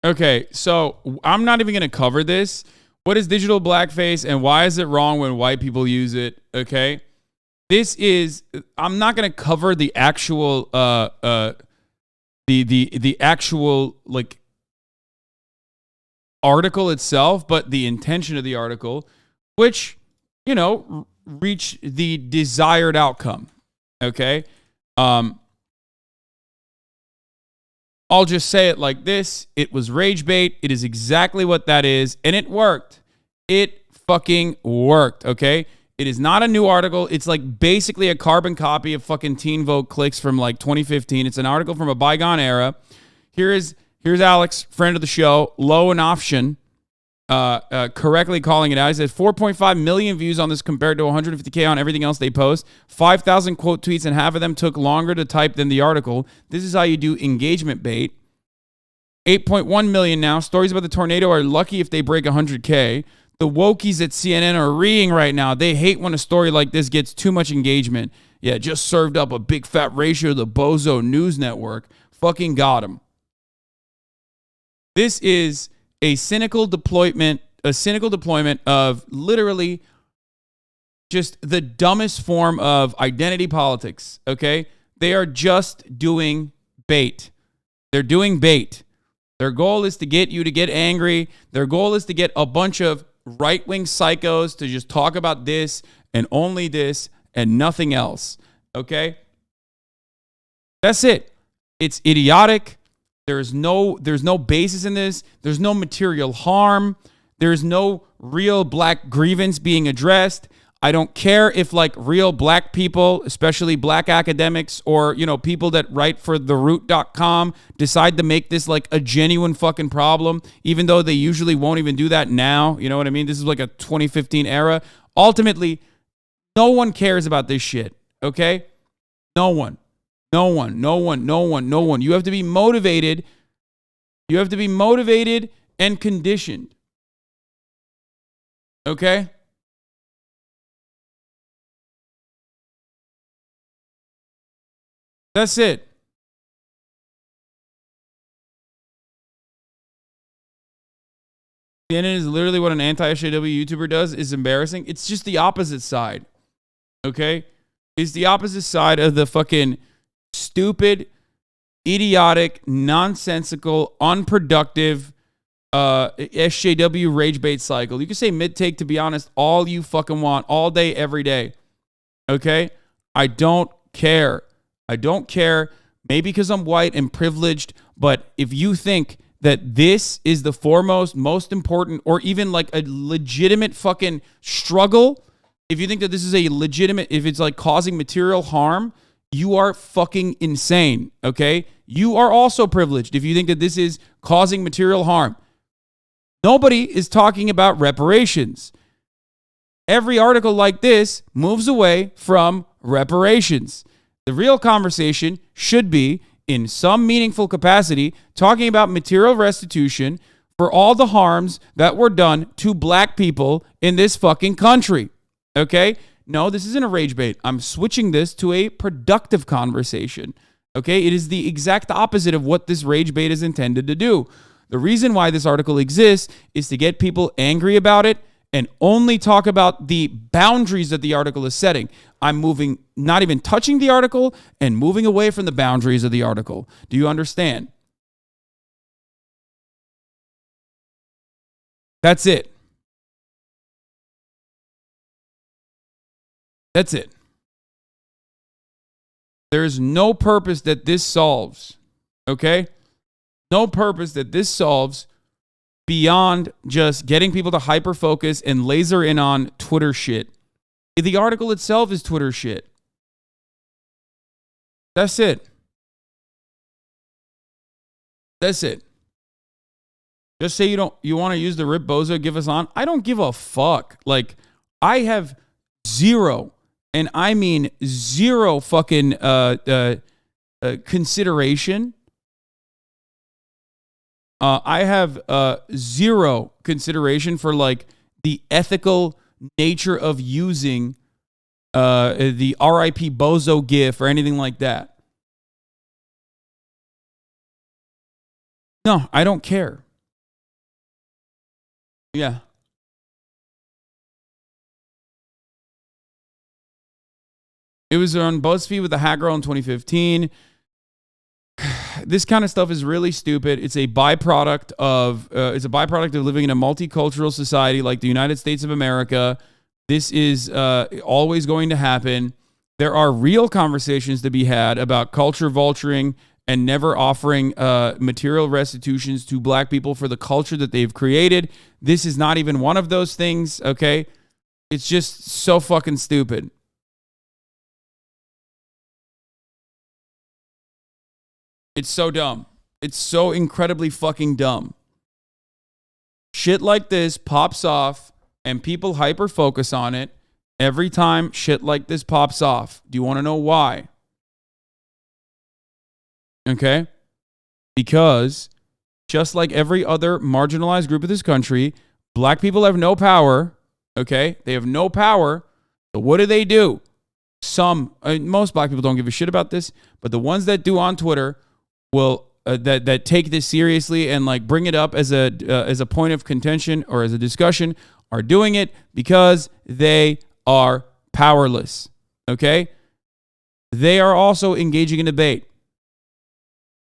Okay, so I'm not even going to cover this. What is digital blackface and why is it wrong when white people use it? Okay. I'm not going to cover the actual the actual like article itself, but the intention of the article, which, you know, reach the desired outcome. Okay. I'll just say it like this. It was rage bait. It is exactly what that is. And it worked. It fucking worked. Okay. It is not a new article. It's like basically a carbon copy of fucking Teen Vogue clicks from like 2015. It's an article from a bygone era. Here's Alex, friend of the show, Low and Option, correctly calling it out. He says 4.5 million views on this compared to 150K on everything else they post. 5,000 quote tweets, and half of them took longer to type than the article. This is how you do engagement bait. 8.1 million now. Stories about the tornado are lucky if they break 100K. The wokies at CNN are reeing right now. They hate when a story like this gets too much engagement. Yeah, just served up a big fat ratio to the Bozo News Network. Fucking got him. This is a cynical deployment of literally just the dumbest form of identity politics, okay? They are just doing bait. They're doing bait. Their goal is to get you to get angry. Their goal is to get a bunch of right-wing psychos to just talk about this and only this and nothing else, okay? That's it. It's idiotic. There's no basis in this. There's no material harm. There's no real black grievance being addressed. I don't care if like real black people, especially black academics or, you know, people that write for theroot.com decide to make this like a genuine fucking problem, even though they usually won't even do that now. You know what I mean? This is like a 2015 era. Ultimately, no one cares about this shit, okay? No one. You have to be motivated. You have to be motivated and conditioned. Okay? That's it. CNN is literally what an anti-HAW YouTuber does. Is embarrassing. It's just the opposite side. Okay? It's the opposite side of the fucking stupid, idiotic, nonsensical, unproductive SJW rage bait cycle. You can say mid-take, to be honest, all you fucking want, all day, every day. Okay? I don't care. I don't care. Maybe because I'm white and privileged, but if you think that this is the foremost, most important, or even like a legitimate fucking struggle, if you think that this is a legitimate, if it's like causing material harm, you are fucking insane, okay? You are also privileged if you think that this is causing material harm. Nobody is talking about reparations. Every article like this moves away from reparations. The real conversation should be, in some meaningful capacity, talking about material restitution for all the harms that were done to black people in this fucking country, okay? No, this isn't a rage bait. I'm switching this to a productive conversation. Okay? It is the exact opposite of what this rage bait is intended to do. The reason why this article exists is to get people angry about it and only talk about the boundaries that the article is setting. I'm moving, not even touching the article and moving away from the boundaries of the article. Do you understand? That's it. That's it. There's no purpose that this solves, okay? No purpose that this solves beyond just getting people to hyper-focus and laser in on Twitter shit. The article itself is Twitter shit. That's it. That's it. Just say you want to use the Rip Bozo, give us on. I don't give a fuck. Like, I have zero, and I mean zero fucking consideration. I have zero consideration for like the ethical nature of using the RIP Bozo gif or anything like that. No, I don't care. Yeah. It was on BuzzFeed with a Hat Girl in 2015. This kind of stuff is really stupid. It's a byproduct of living in a multicultural society like the United States of America. This is always going to happen. There are real conversations to be had about culture vulturing and never offering material restitutions to black people for the culture that they've created. This is not even one of those things, okay? It's just so fucking stupid. It's so dumb. It's so incredibly fucking dumb. Shit like this pops off and people hyper focus on it every time shit like this pops off. Do you want to know why? Okay? Because just like every other marginalized group of this country, black people have no power. Okay? They have no power. So what do? Most black people don't give a shit about this, but the ones that do on Twitter will that take this seriously and like bring it up as a point of contention or as a discussion are doing it because they are powerless. Okay? They are also engaging in debate.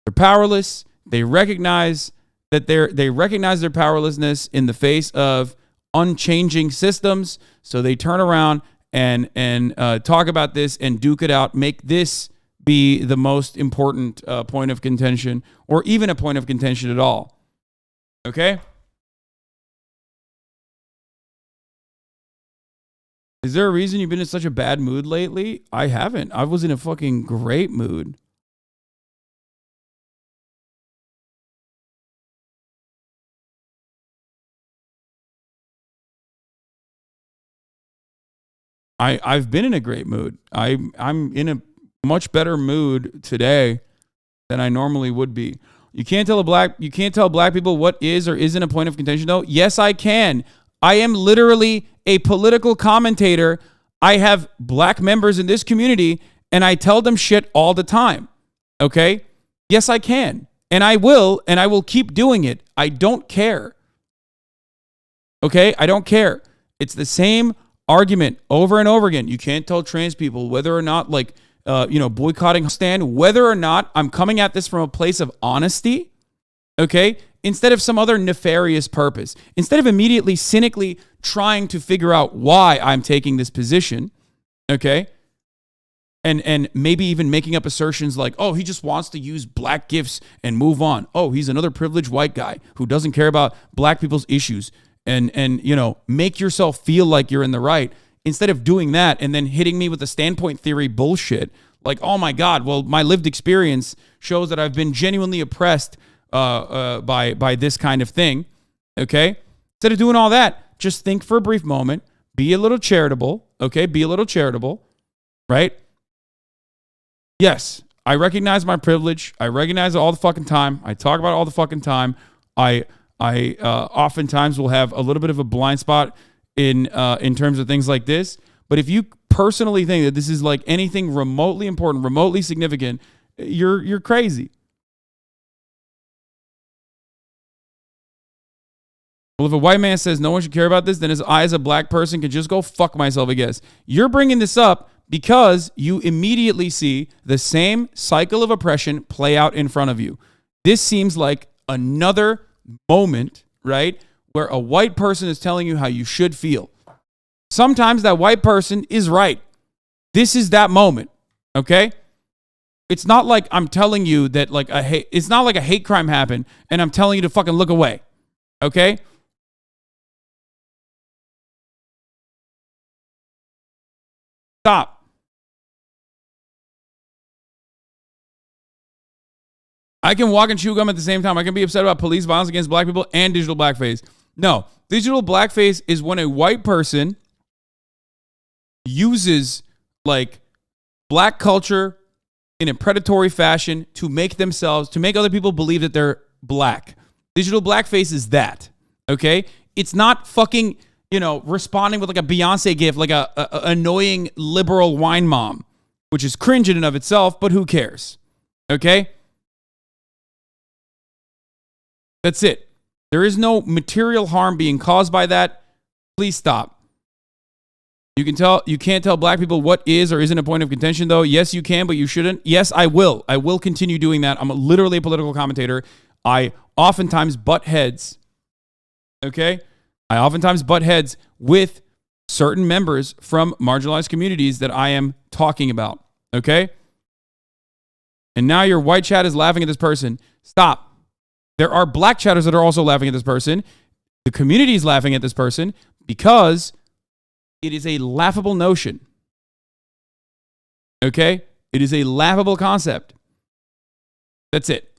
They're powerless. They recognize that they recognize their powerlessness in the face of unchanging systems. So they turn around and talk about this and duke it out, make this be the most important point of contention, or even a point of contention at all. Okay? Is there a reason you've been in such a bad mood lately? I haven't. I was in a fucking great mood. I've been in a great mood. I'm in a much better mood today than I normally would be. You can't tell black people what is or isn't a point of contention though. Yes, I can. I am literally a political commentator. I have black members in this community and I tell them shit all the time. Okay? Yes, I can. And I will keep doing it. I don't care. Okay? I don't care. It's the same argument over and over again. You can't tell trans people whether or not boycotting stand, whether or not I'm coming at this from a place of honesty, okay, instead of some other nefarious purpose. Instead of immediately cynically trying to figure out why I'm taking this position, okay, and maybe even making up assertions like, oh, he just wants to use black gifts and move on. Oh, he's another privileged white guy who doesn't care about black people's issues, and make yourself feel like you're in the right. Instead of doing that and then hitting me with the standpoint theory bullshit, like, oh my God, well, my lived experience shows that I've been genuinely oppressed by this kind of thing, okay? Instead of doing all that, just think for a brief moment, be a little charitable, okay? Be a little charitable, right? Yes, I recognize my privilege. I recognize it all the fucking time. I talk about it all the fucking time. I oftentimes will have a little bit of a blind spot in terms of things like this. But if you personally think that this is like anything remotely important, remotely significant, you're crazy. Well, if a white man says no one should care about this, then I as a black person can just go fuck myself, I guess. You're bringing this up because you immediately see the same cycle of oppression play out in front of you. This seems like another moment, right, where a white person is telling you how you should feel. Sometimes that white person is right. This is that moment, okay? It's not like I'm telling you that it's not like a hate crime happened and I'm telling you to fucking look away, okay? Stop. I can walk and chew gum at the same time. I can be upset about police violence against black people and digital blackface. No, digital blackface is when a white person uses like black culture in a predatory fashion to make other people believe that they're black. Digital blackface is that, okay? It's not fucking, responding with like a Beyonce gift, like a annoying liberal wine mom, which is cringe in and of itself, but who cares, okay? That's it. There is no material harm being caused by that. Please stop. You can't tell black people what is or isn't a point of contention, though. Yes, you can, but you shouldn't. Yes, I will. I will continue doing that. I'm literally a political commentator. I oftentimes butt heads. Okay? I oftentimes butt heads with certain members from marginalized communities that I am talking about. Okay? And now your white chat is laughing at this person. Stop. There are black chatters that are also laughing at this person. The community is laughing at this person because it is a laughable notion. Okay? It is a laughable concept. That's it.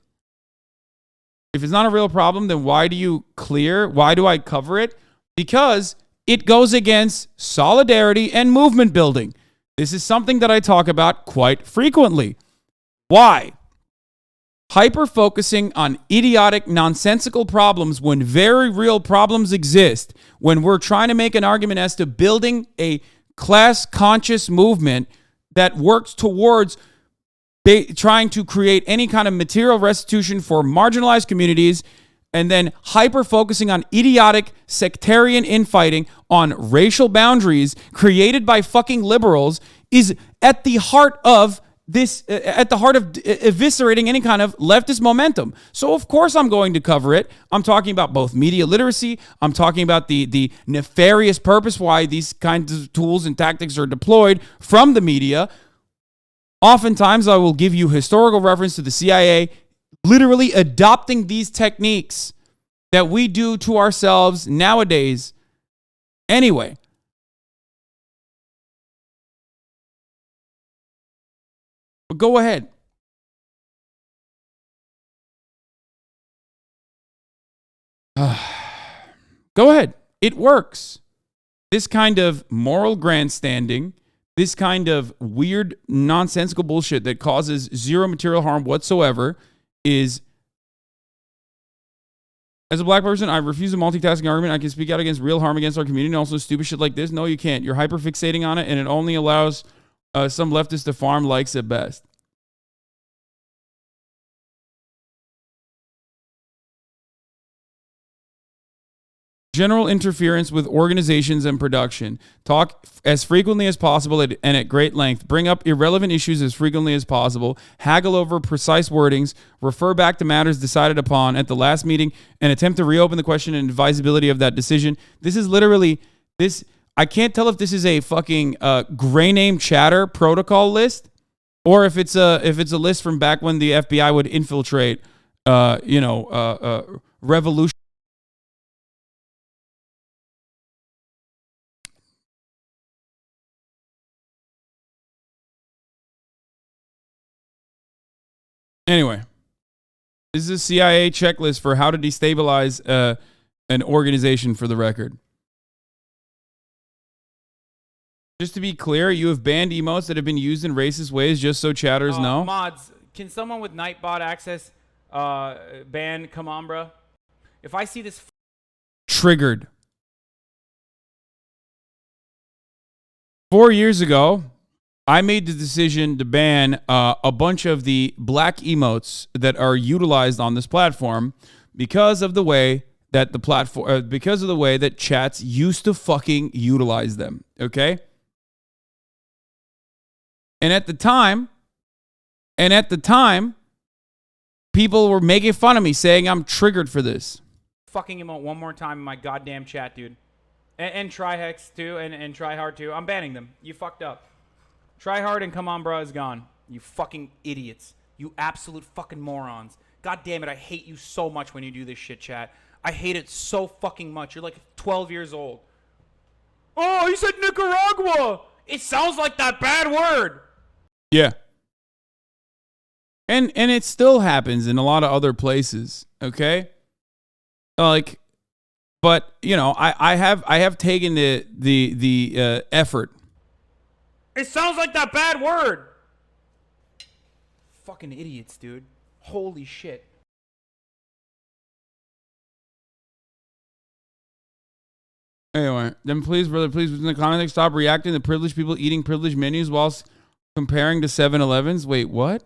If it's not a real problem, then why do I cover it? Because it goes against solidarity and movement building. This is something that I talk about quite frequently. Why? Hyper-focusing on idiotic, nonsensical problems when very real problems exist, when we're trying to make an argument as to building a class-conscious movement that works towards trying to create any kind of material restitution for marginalized communities, and then hyper-focusing on idiotic sectarian infighting on racial boundaries created by fucking liberals is at the heart of eviscerating any kind of leftist momentum. So of course I'm going to cover it. I'm talking about both media literacy. I'm talking about the nefarious purpose why these kinds of tools and tactics are deployed from the media. Oftentimes I will give you historical reference to the CIA literally adopting these techniques that we do to ourselves nowadays. Anyway. But go ahead. Go ahead. It works. This kind of moral grandstanding, this kind of weird, nonsensical bullshit that causes zero material harm whatsoever is, as a black person, I refuse a multitasking argument. I can speak out against real harm against our community and also stupid shit like this. No, you can't. You're hyper-fixating on it, and it only allows some leftists to farm likes at best. General interference with organizations and production. Talk as frequently as possible and at great length. Bring up irrelevant issues as frequently as possible. Haggle over precise wordings. Refer back to matters decided upon at the last meeting and attempt to reopen the question and advisability of that decision. This is literally this. I can't tell if this is a fucking gray name chatter protocol list or if it's a list from back when the FBI would infiltrate, revolution. Anyway, this is a CIA checklist for how to destabilize an organization, for the record. Just to be clear, you have banned emotes that have been used in racist ways, just so chatters know. Mods, can someone with Nightbot access ban Come On Bro? If I see this... Triggered. 4 years ago, I made the decision to ban a bunch of the black emotes that are utilized on this platform because of the way that because of the way that chats used to fucking utilize them. Okay. And at the time, people were making fun of me, saying I'm triggered for this. Fucking emote one more time in my goddamn chat, dude. And Trihex too, and Tryhard too. I'm banning them. You fucked up. Tryhard and Come On Bro is gone. You fucking idiots. You absolute fucking morons. God damn it, I hate you so much when you do this shit, chat. I hate it so fucking much. You're like 12 years old. Oh, he said Nicaragua. It sounds like that bad word. Yeah. And it still happens in a lot of other places, okay? Like, but you know, I have taken the effort. It sounds like that bad word. Fucking idiots, dude. Holy shit. Anyway, then please, brother, please, within the context, stop reacting to privileged people eating privileged menus whilst comparing to 7-Elevens. Wait, what?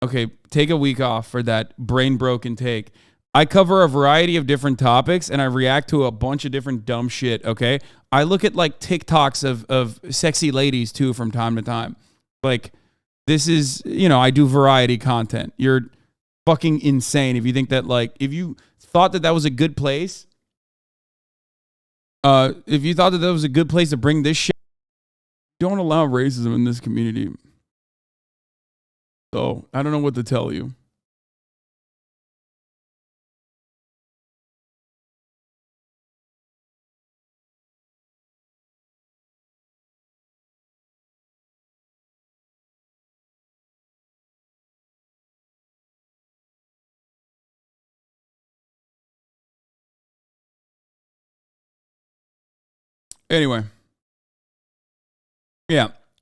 Okay, take a week off for that brain broken take. I cover a variety of different topics and I react to a bunch of different dumb shit, okay? I look at like TikToks of sexy ladies too from time to time. Like, this is, I do variety content. You're fucking insane if you think that, like, if you thought that was a good place, if you thought that was a good place to bring this shit, don't allow racism in this community. So, I don't know what to tell you. Anyway. Yeah.